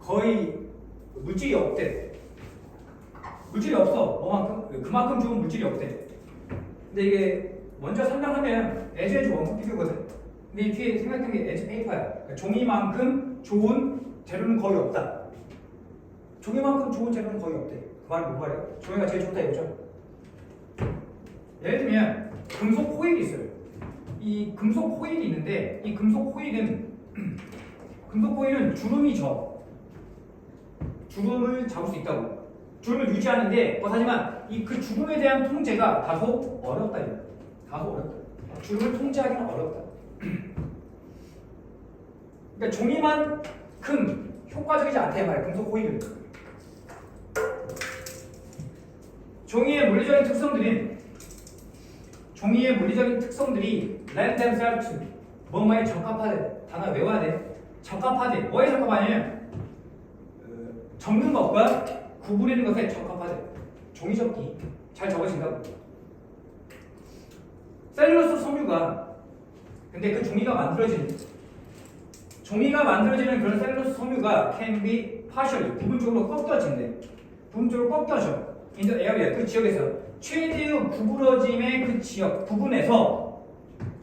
거의 물질이 없대. 물질이 없어. 그만큼 좋은 물질이 없대. 근데 이게 먼저 설명하면 as 원급 비교거든. 근데 이 뒤에 생각한 게 as paper야. 그러니까 종이만큼 좋은 재료는 거의 없다. 종이만큼 좋은 재료는 거의 없대. 그 말은 뭔 말이야? 종이가 제일 좋다 이거죠. 예를 들면 금속 호일이 있어요. 이 금속 호일이 있는데 이 금속 호일은 주름이 져. 주름을 잡을 수 있다고. 주름을 유지하는데 하지만 이 그 주름에 대한 통제가 다소 어렵다 이거. 다소 어렵다. 주름을 통제하기는 어렵다. 그러니까 종이만큼 효과적이지 않다 이 말이야. 금속 호일은. 종이의 물리적인 특성들이 lend themselves to 뭐뭐에 적합하대. 단어 외워야 돼. 적합하대. 뭐에 적합하냐면 접는 것과 구부리는 것에 적합하대. 종이 접기 잘 접어진다고. 셀룰로스 섬유가 근데 그 종이가 만들어지는 그런 셀룰로스 섬유가 can be partially 부분적으로 꺾여진대. 부분적으로 꺾여져. in the area 그 지역에서 최대의 구부러짐의 그 지역 부분에서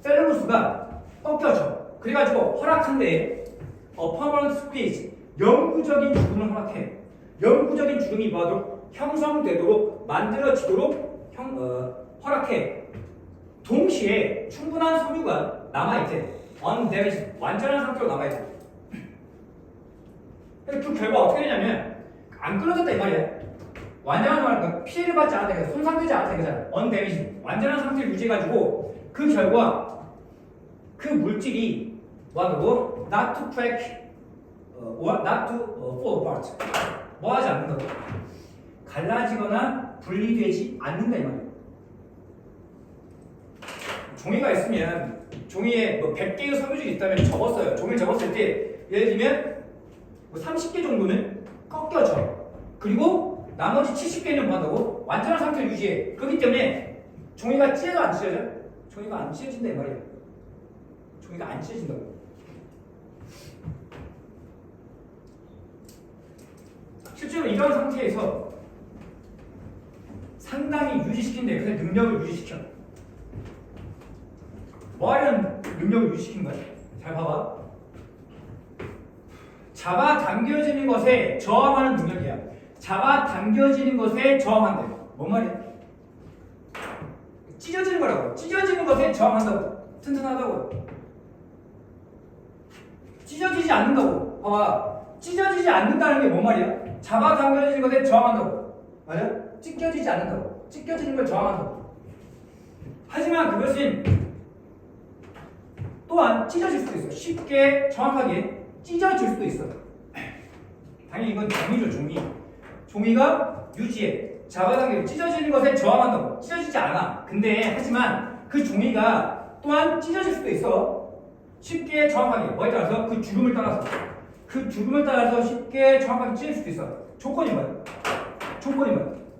셀룰로스가 꺾여져. 그래가지고 허락한데 permanent squeeze 영구적인 주름을 허락해. 영구적인 주름이 뭐하도록 형성되도록 만들어지도록 허락해. 동시에 충분한 섬유가 남아있대. undamaged 완전한 상태로 남아있대. 그 결과 어떻게 되냐면 안 끊어졌다 이 말이야. 완전한 말은 피해를 받지 않았다. 손상되지 않았다 이거잖아. undamaged 완전한 상태를 유지해가지고 그 결과 그 물질이 뭐하고 not to crack or not to fall apart 뭐하지 않는다고. 갈라지거나 분리되지 않는다 이 말이야. 종이가 있으면 종이에 뭐 100개의 섬유질이 있다면 접었어요. 종이를 접었을 때 예를 들면 뭐 30개 정도는 꺾여져. 그리고 나머지 70개는 뭐한다고? 완전한 상태를 유지해. 그렇기 때문에 종이가 찢어져 안 찢어져? 종이가 안 찢어진다 이 말이야. 종이가 안 찢어진다고. 실제로 이런 상태에서 상당히 유지시킨대. 그래서 능력을 유지시켜. 뭐 하려는 능력을 유지시킨 거야? 잘 봐봐. 잡아당겨지는 것에 저항하는 능력이야. 잡아당겨지는 것에 저항한대. 뭔 말이야? 찢어지는 거라고. 찢어지는 것에 저항한다고. 튼튼하다고. 찢어지지 않는다고. 봐봐. 찢어지지 않는다는 게 뭔 말이야? 잡아당겨지는 것에 저항한다고. 맞아? 찢겨지지 않는다고. 찢겨지는 걸 저항한다고. 하지만 그것은 또한 찢어질 수도 있어. 쉽게 정확하게 찢어질 수도 있어. 당연히 이건 종이죠. 종이가 유지해. 잡아당겨 찢어지는 것에 저항한다고. 찢어지지 않아. 근데 하지만 그 종이가 또한 찢어질 수도 있어. 쉽게 정확하게 뭐에 따라서 그 주름을 따라서 쉽게 정확하게 찢어질 수도 있어. 조건이 뭐야?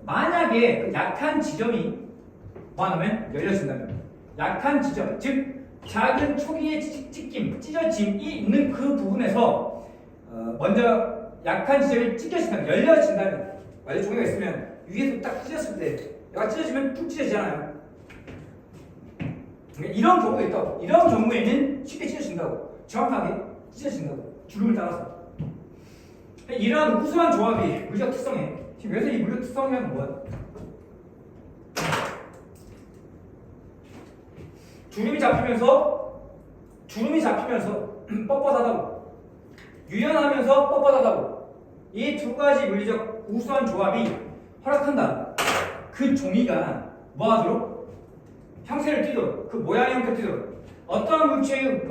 만약에 그 약한 지점이 뭐하냐면 열려진다면 약한 지점 즉 작은 초기의 찢어짐이 있는 그 부분에서 먼저 약한 지점이 찢겨진다면 열려진다면 만약 종이가 있으면 위에서 딱 찢었을 때 얘가 찢어지면 쭉 찢어지잖아요. 이런 경우가 있다고. 이런 경우에는 쉽게 찢어진다고. 정확하게 찢어진다고. 주름을 따라서. 이런 우수한 조합이 물리적 특성에 지금 여기서 이 물리적 특성이란 뭐야? 주름이 잡히면서 뻣뻣하다고. 유연하면서 뻣뻣하다고. 이 두 가지 물리적 우수한 조합이 허락한다. 그 종이가 뭐하도록? 형태를 띠도록. 그 모양의 형태를 띠도록. 어떠한 물체의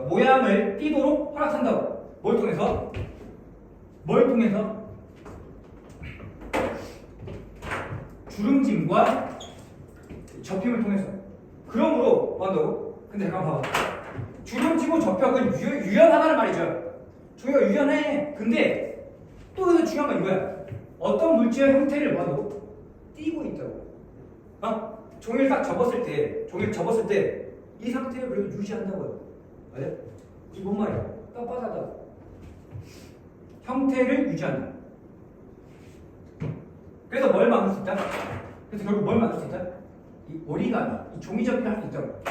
모양을 띠도록 허락한다고. 뭘 통해서? 주름짐과 접힘을 통해서. 그러므로 뭐 한다고? 근데 잠깐 봐봐. 주름지고 접혁은 유연하다는 말이죠. 종이가 유연해. 근데 또 여기서 중요한 건 이거야. 어떤 물질의 형태를 뭐 한다고? 띄고 있다고. 종이를 딱 접었을 때 이 상태를 그래도 유지한다고요. 맞아? 이게 뭔 말이야? 뻣뻣하다. 형태를 유지한다. 그래서 뭘 만들 수 있다? 그래서 결국 뭘 만들 수 있다? 이 오리가미, 이 종이접기를 할 수 있다고.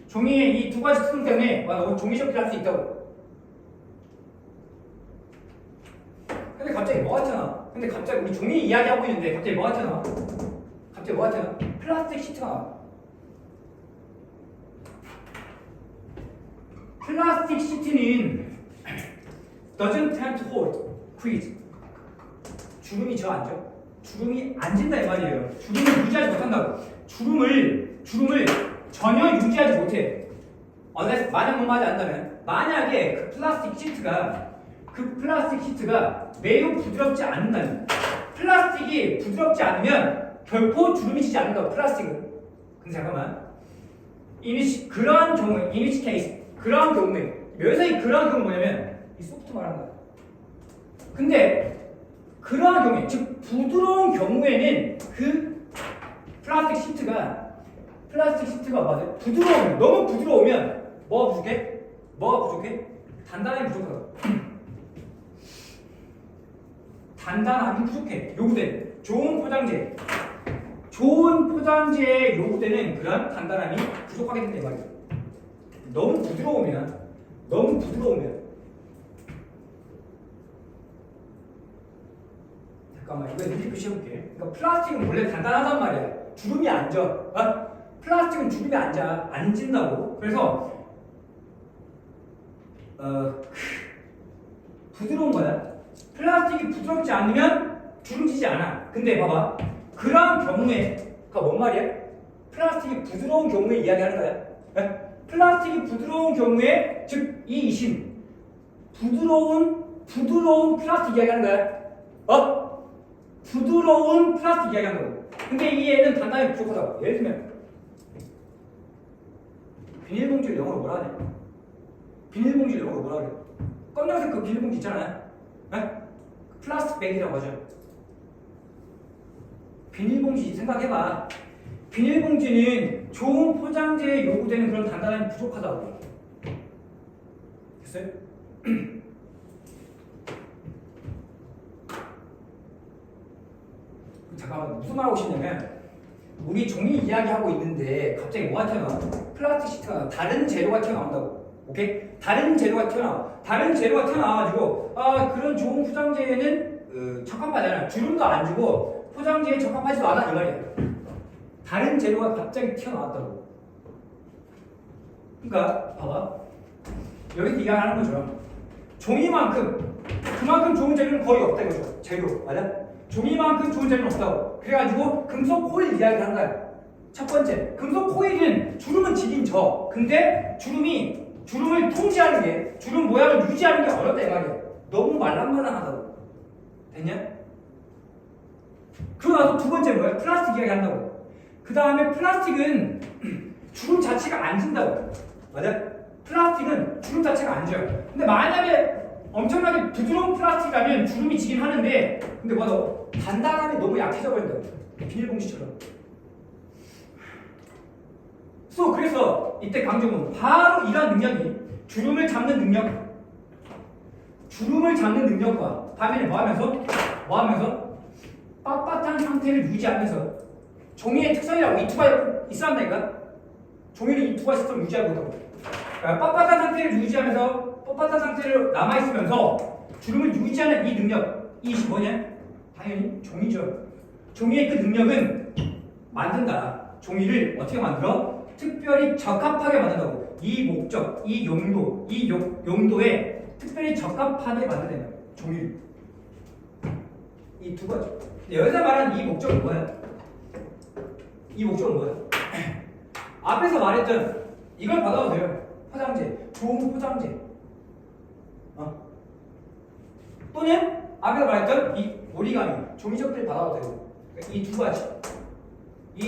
종이의 이 두 가지 특성 때문에 종이접기를 할 수 있다고. 근데 갑자기 뭐 같잖아. 근데 갑자기 우리 종이 이야기하고 있는데 갑자기 뭐 같잖아. 갑자기 뭐 같잖아. 플라스틱 시트가 나와. 플라스틱 시트는 doesn't tend to hold, freeze. 주름이 저 앉아? 주름이 앉는다 이 말이에요. 주름을 유지하지 못한다고. 주름을 전혀 유지하지 못해. unless 만약 뭐 말이 안다면 만약에 그 플라스틱 시트가 매우 부드럽지 않는다면 플라스틱이 부드럽지 않으면 결코 주름이 지지 않는다고 플라스틱은. 근데 잠깐만. 그러한 경우에 in case 그러한 경우에 여기서 그러한 경우 뭐냐면 이 소프트 말하는 거야. 근데 그러한 경우에 즉 부드러운 경우에는 그 플라스틱 시트가 맞아. 부드러우면 너무 부드러우면 뭐가 부족해? 단단함이 부족하다. 단단함이 부족해. 요구되는 좋은 포장재에 요구되는 그런 단단함이 부족하게 된다 이 말이야. 너무 부드러우면 잠깐만 이거 이렇게 표시해볼게. 그러니까 플라스틱은 원래 단단하단 말이야. 주름이 앉아. 플라스틱은 주름이 앉는다고. 그래서 부드러운 거야. 플라스틱이 부드럽지 않으면 주름지지 않아. 근데 봐봐. 그런 경우에 뭔 말이야? 플라스틱이 부드러운 경우에 이야기하는 거야. 플라스틱이 부드러운 경우에 즉 이 이심 부드러운 플라스틱 이야기하는 거야. 부드러운 플라스틱 이야기하는 거고. 근데 이 애는 단단히 부족하다고. 예를 들면 비닐봉지를 영어로 뭐라 하냐? 비닐봉지를 영어로 뭐라 그래? 검정색 그 비닐봉지 있잖아요. 플라스틱 백이라고 하죠. 비닐봉지 생각해봐. 비닐봉지는 좋은 포장재에 요구되는 그런 단단함이 부족하다고. 됐어요? 잠깐만 무슨 말 하고 싶냐면 우리 종이 이야기하고 있는데 갑자기 뭐가 튀어나와? 플라스틱 시트가 다른 재료가 튀어나온다고. 오케이? 다른 재료가 튀어나와가지고 그런 좋은 포장재에는 적합하잖아. 주름도 안 주고 포장재에 적합하지도 않아 이 말이야. 다른 재료가 갑자기 튀어나왔다고. 그러니까 봐봐. 여기서 이야기하는 거죠. 그만큼 좋은 재료는 거의 없다 이거죠. 재료 맞아? 종이만큼 좋은 재료는 없다고. 그래가지고 금속 코일 이야기를 하는 거야. 첫 번째, 금속 코일은 주름은 지긴 져. 근데 주름을 통제하는 게, 주름 모양을 유지하는 게 어렵다 이 말이야. 너무 말랑말랑하다고. 됐냐? 그러고 나서 두 번째 뭐야? 플라스틱 이야기 한다고. 그 다음에 플라스틱은 주름 자체가 안 진다고. 맞아? 플라스틱은 주름 자체가 안 져요. 근데 만약에 엄청나게 부드러운 플라스틱이라면 주름이 지긴 하는데 근데 뭐다? 단단함이 너무 약해져 버린다고. 비닐봉지처럼. 그래서 이때 강조는 바로 이러한 능력이 주름을 잡는 능력과 반면에 뭐 하면서 빳빳한 상태를 유지하면서 종이의 특성이라고 이 두 가지 있어야 한다니까. 종이는 이 두 가지 특성을 유지하고 있다고. 그러니까 빳빳한 상태를 남아있으면서 주름을 유지하는 이 능력, 이것이 뭐냐? 당연히 종이죠. 종이의 그 능력은 만든다. 종이를 어떻게 만들어? 특별히 적합하게 만든다고. 이 목적, 이 용도에 특별히 적합하게 만든다. 종이를. 이 두 가지. 여기서 말하는 이 목적은 뭐야? 앞에서 말했던 이걸 받아도 돼요. 포장재, 좋은 포장재. 또는 앞에서 말했던 이 오리가미, 종이접기를 받아도 되고. 이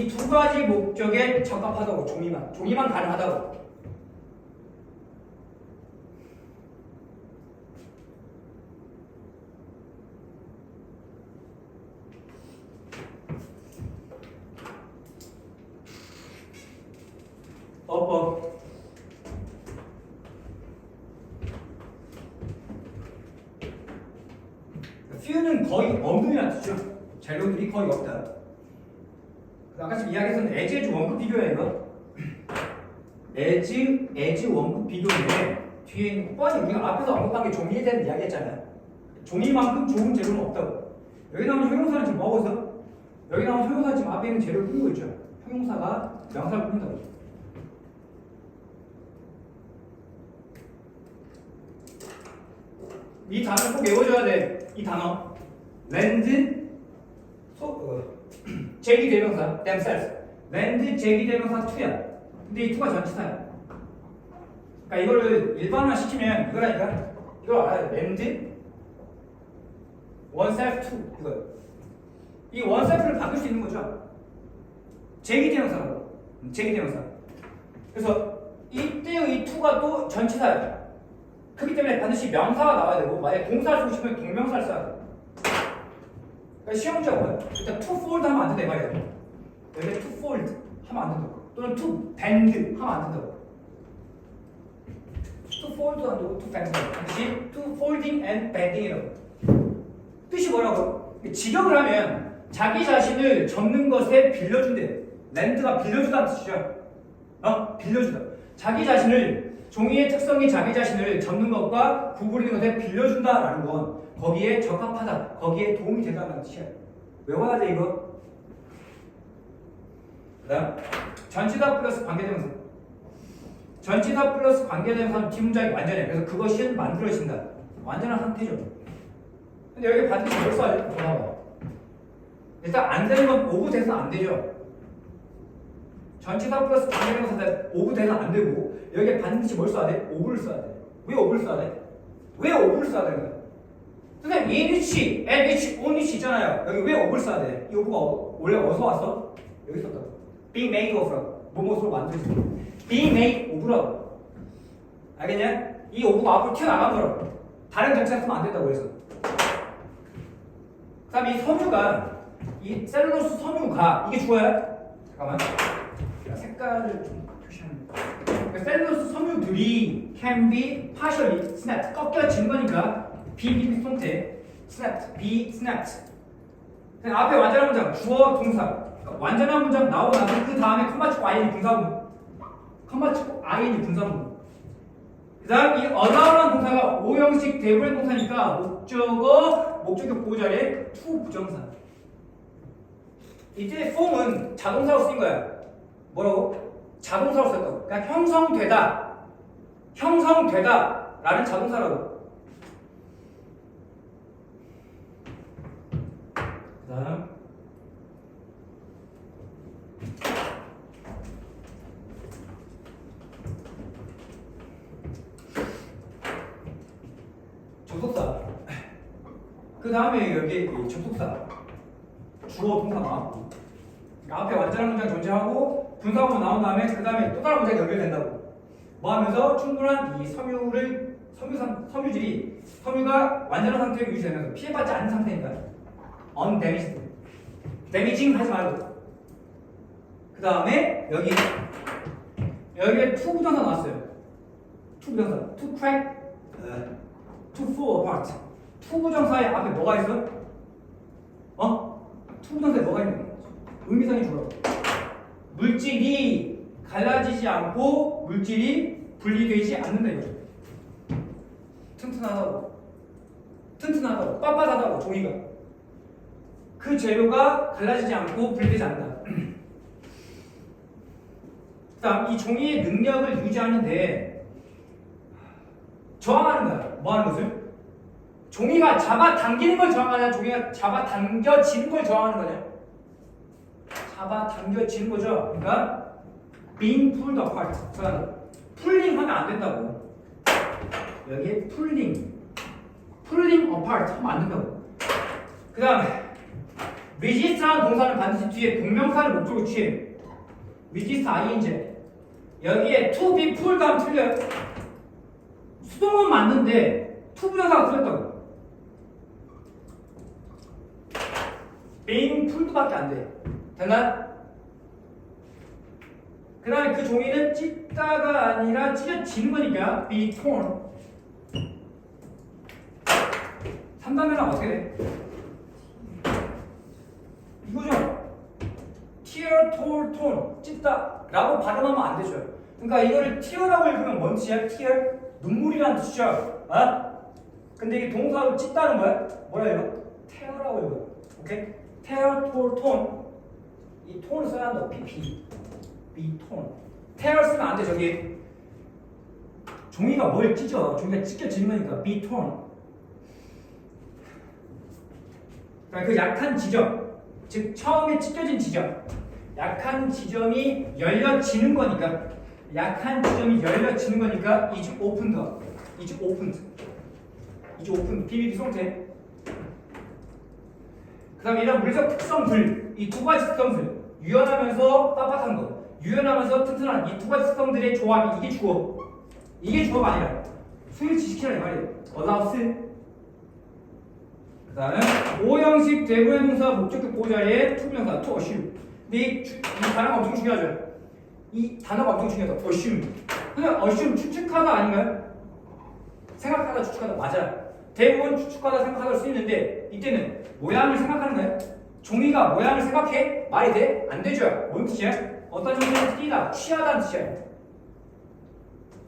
두 가지 목적에 적합하다고. 종이만 가능하다고. few는 거의 없느냐는 뜻이죠. 재료들이 거의 없다. 아까 지금 이야기했던 as 원급 비교야 이거. as 원급 비교인데 뒤에 있는 뻔히 우리가 앞에서 언급한 게 종이에 대한 이야기했잖아요. 종이만큼 좋은 재료는 없다고. 여기 나오는 형용사는 지금 뭐하고 있어? 여기 나오는 형용사 지금 앞에 있는 재료를 꾸미고 있죠. 형용사가 명사를 꾸민다고. 이 단어를 꼭 외워줘야 돼. 이 단어. lend, 제기대명사, themselves. lend, 제기대명사 to야. 근데 이 to가 전치사야. 그러니까 이거를 일반화 시키면 이거라니까. 이걸 알아야 돼. lend, oneself to. 이거. 이 oneself를 바꿀 수 있는 거죠. 제기대명사라고. 제기대명사. 그래서 이때의 이 to가 또 전치사야. 그렇기 때문에 반드시 명사가 나와야 되고, 만약에 동사를 쓰고 싶으면 동명사를 써야 돼. 그러니까 시험 문제가 뭐야? 일단 to fold 하면 안 된다 이 말이야. 여기 to fold 하면 안 된다고. 또는 to bend 하면 안 된다고. to fold도 안 되고 to bend. 반드시 to folding and bending이라고. 뜻이 뭐라고? 직역을 하면 자기 자신을 접는 것에 빌려준대. 렌드가 빌려주다는 뜻이죠. 빌려주다. 자기 자신을 종이의 특성이 자기 자신을 접는 것과 구부리는 것에 빌려준다라는 건 거기에 적합하다, 거기에 도움이 된다는 뜻이야. 외워야 돼 이거. 그다음 전치사 플러스 관계대명사. 전치사 플러스 관계대명사는 뒷문장이 완전해. 그래서 그것이 만들어진다. 완전한 상태죠. 근데 여기 반드시 뭘 써야 돼? 봐봐. 일단 안 되는 건 오브 돼서 안 되죠. 전치사 플러스 관계대명사 오브 돼서 안 되고 여기에 반드시 뭘 써야 돼? 오브를 써야 돼. 왜 오브를 써야 돼? 왜 오브를 써야 되는 거야? 선생님, in which, at which, on which 있잖아요. 여기 왜 오브를 써야 돼? 이 오브가 원래 어디서 왔어? 여기 있었다. being made of라고. 뭐뭐로 만들어져. being made of라고. 알겠냐? 이 오브가 앞으로 튀어나간 거라고. 다른 전치사 쓰면 안 된다고 그래서. 그 다음에 이 섬유가, 이 셀룰로스 섬유가, 이게 주어야? 잠깐만. 색깔을 좀 표시하는 거야. 셀룰로스 섬유들이 can be partially snapped. 꺾여진 거니까 비비비 상태 snapped, be snapped. 앞에 완전한 문장 주어 동사. 그러니까 완전한 문장 나오고 나서 그 다음에 컴마 찍고 ing이 분사문. 컴마 찍고 ing이 분사문. 그 다음 이 allow라는 동사가 오형식 대부분 동사니까 목적격 보호자리에 to 부정사. 이때 form은 자동사로 쓰인 거야. 뭐라고? 자동사로 썼다고. 그러니까 형성되다 라는 자동사라고. 그 다음 접속사. 그 다음에 여기 접속사 주어 동사 나왔고, 그러니까 앞에 완전한 문장 존재하고 분사구문 나온 다음에 그 다음에 또 다른 문장이 연결된다고. 뭐 하면서 충분한 이 섬유가 완전한 상태로 유지되면서 피해받지 않는 상태니까 undamaged. damaging 하지 말고. 그 다음에 여기에 to 부정사 나왔어요. to 부정사. to crack, to fall apart. to 부정사의 앞에 뭐가 있어? to 부정사에 뭐가 있는 거야? 의미상의 주어. 물질이 갈라지지 않고 물질이 분리되지 않는다 이거죠. 튼튼하다고, 빳빳하다고 종이가. 그 재료가 갈라지지 않고 분리되지 않는다. 그다음 이 종이의 능력을 유지하는데 저항하는 거야. 뭐 하는 것을? 종이가 잡아당기는 걸 저항하냐, 종이가 잡아당겨지는 걸 저항하는 거냐? 잡아당겨지는 거죠. 그러니까 being pulled apart. 풀링 하면 안 된다고. 여기에 풀링 apart 하면 안 된다고. 그 다음에 resist라는 동사는 반드시 뒤에 동명사를 목적으로 취해. resist ing. 여기에 to be pulled 하면 틀려요. 수동은 맞는데 to 부정사가 틀렸다고. being pulled밖에 안 돼. 됐나? 그 다음에 그 종이는 찢다가 아니라 찢어지는 거니까 be torn. 3단면은 어떻게 돼? 이거죠. tear, tore, torn, 찢다 라고 발음하면 안 되죠. 그러니까 이거를 tear라고 읽으면 뭔 뜻이야? tear? 눈물이란 뜻이죠. 근데 이게 동사로 찢다는 거야? 뭐라 이거? tear라고 읽어요. 오케이? tear, tore, torn. 이 톤을 써야 한다. pp. b 톤. tear 쓰면 안 돼. 저기 종이가 뭘 찢어? 종이가 찢겨지는 거니까 b 톤. 그러니까 그 약한 지점, 즉 처음에 찢겨진 지점, 약한 지점이 열려지는 거니까, 약한 지점이 열려지는 거니까 is opened, is opened, is opened. 비비비 송태. 그다음에 이런 물리적 특성들, 이 두 가지 특성들, 유연하면서 빳빳한 거, 유연하면서 튼튼한 이 두 가지 특성들의 조합이 이게 주어. 이게 주어가 아니라 수일치시키라는 말이에요. allows. 그 다음에 오형식 대부의 동사 목적격 보호자리에 투부정사 to assume. 근데 이 단어가 엄청 중요하죠. 이 단어가 엄청 중요하다. assume. 그냥 assume 추측하다 아닌가요? 생각하다 추측하다 맞아요. 대부분 추측하다 생각하다를 쓰이는데 이때는 모양을 생각하는 거예요. 종이가 모양을 생각해? 말이 돼? 안 되죠. 뭔 뜻이야? 어떤 정도는 뛰다, 취하다는 뜻이야.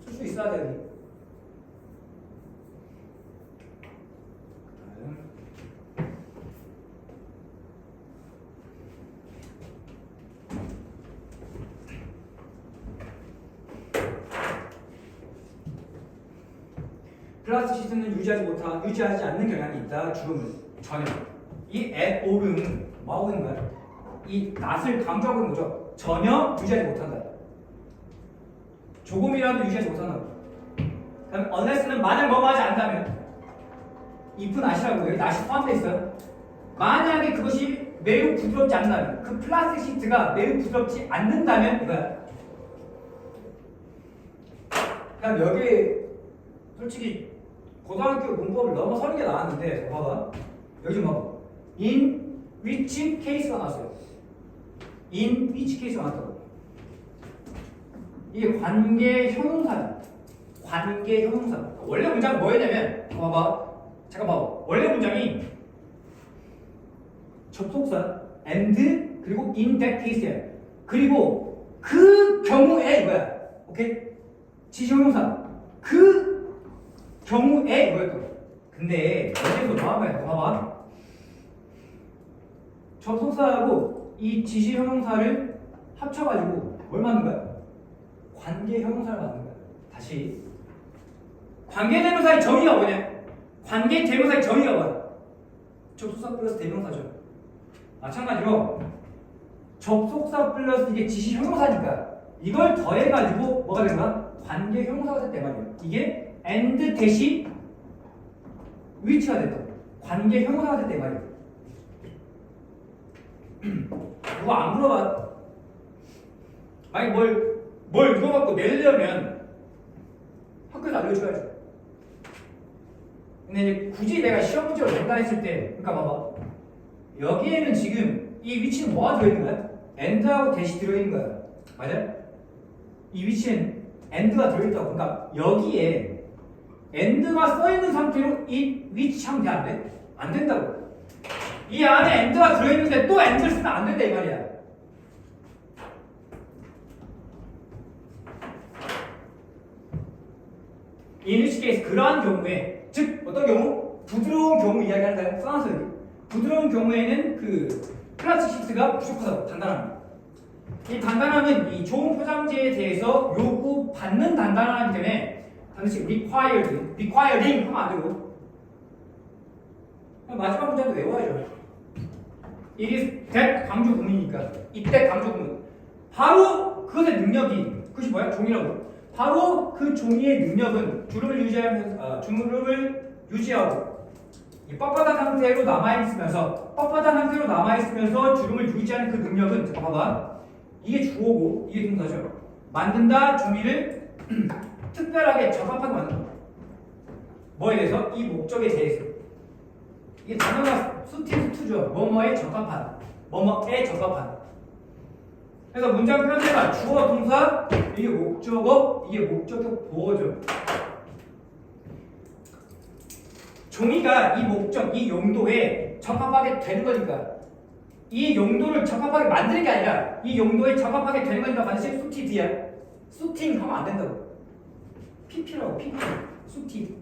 쓸 수 있어야 돼 여기. 플라스티시스는 유지하지 않는 경향이 있다. 죽음은 전혀. 이 at all은 뭐하고 있는 거야? 이 not을 강조하고 있는 거죠. 전혀 유지하지 못한다. 조금이라도 유지하지 못한다. 그럼 unless는 만약 뭐뭐 하지 않다면 if not이라고 여기 not이 포함되어 있어요. 만약에 그것이 매우 부드럽지 않는다면, 그 플라스틱 시트가 매우 부드럽지 않는다면 이거야. 그럼 여기 솔직히 고등학교 문법을 넘어서는 게 나왔는데 봐봐. 여기 좀 봐봐. in which case가 나왔어요. in which case가 나왔다고. 이게 관계 형용사야. 관계 형용사. 원래 문장은 뭐였냐면 봐봐. 잠깐 봐봐. 원래 문장이 접속사 and 그리고 in that case야. 그리고 그 경우에 이거야. 오케이? 지시 형용사. 그 경우에 이거였던. 근데 여기서 봐봐. 접속사하고 이 지시 형용사를 합쳐가지고 뭘 만든 거야? 관계 형용사를 만든 거야. 다시 관계 대명사의 정의가 뭐냐? 관계 대명사의 정의가 뭐야? 접속사 플러스 대명사죠. 마찬가지로 접속사 플러스 이게 지시 형용사니까 이걸 더해가지고 뭐가 된 거야? 관계 형용사가 됐단 말이에요. 이게 and 대시 which가 됐다. 관계 형용사가 됐단 말이에요. 누가 안 물어봐. 만약 뭘 물어봤고 내려면 학교에서 알려줘야죠. 근데 이제 굳이 내가 시험 문제로 낸다 했을 때, 그러니까 봐봐. 여기에는 지금 이 위치는 뭐가 들어있는 거야? and하고 대시 들어있는 거야. 맞아? 이 위치엔 and가 들어있다고. 그러니까 여기에 and가 써있는 상태로 이 which 하면 돼? 안 돼? 안 된다고. 이 안에 and가 들어있는데 또 and를 쓰면 안 된다 이 말이야. in which case 그러한 경우에, 즉 어떤 경우? 부드러운 경우 이야기하는 거야. 써놨어 여기. 부드러운 경우에는 그 플라스틱 시트가 부족하다고. 단단함. 이 단단함은 이 좋은 포장재에 대해서 요구받는 단단함이기 때문에 반드시 requiring 하면 안 되고 마지막 문장도 외워야죠. It is that 강조 구문이니까 이때 강조 구문. 바로 그것의 능력이 그것이 뭐야? 종이라고. 바로 그 종이의 능력은 주름을 유지하고 이 뻣뻣한 상태로 남아있으면서 주름을 유지하는 그 능력은 잠깐 봐봐. 이게 주어고 이게 동사죠. 만든다 종이를 특별하게 적합하게 만든다. 뭐에 대해서? 이 목적에 대해서. 이게 단어가 수티투죠. 뭐뭐에 적합한. 뭐뭐에 적합한. 그래서 문장 표현체가 주어 동사, 이게 목적어, 이게 목적격 보어죠. 종이가 이 목적, 이 용도에 적합하게 되는 거니까 이 용도를 적합하게 만드는 게 아니라 이 용도에 적합하게 되는 거니까 반드시 수티 뒤야. 수팅 하면 안 된다고. PP라고 PP. 수티.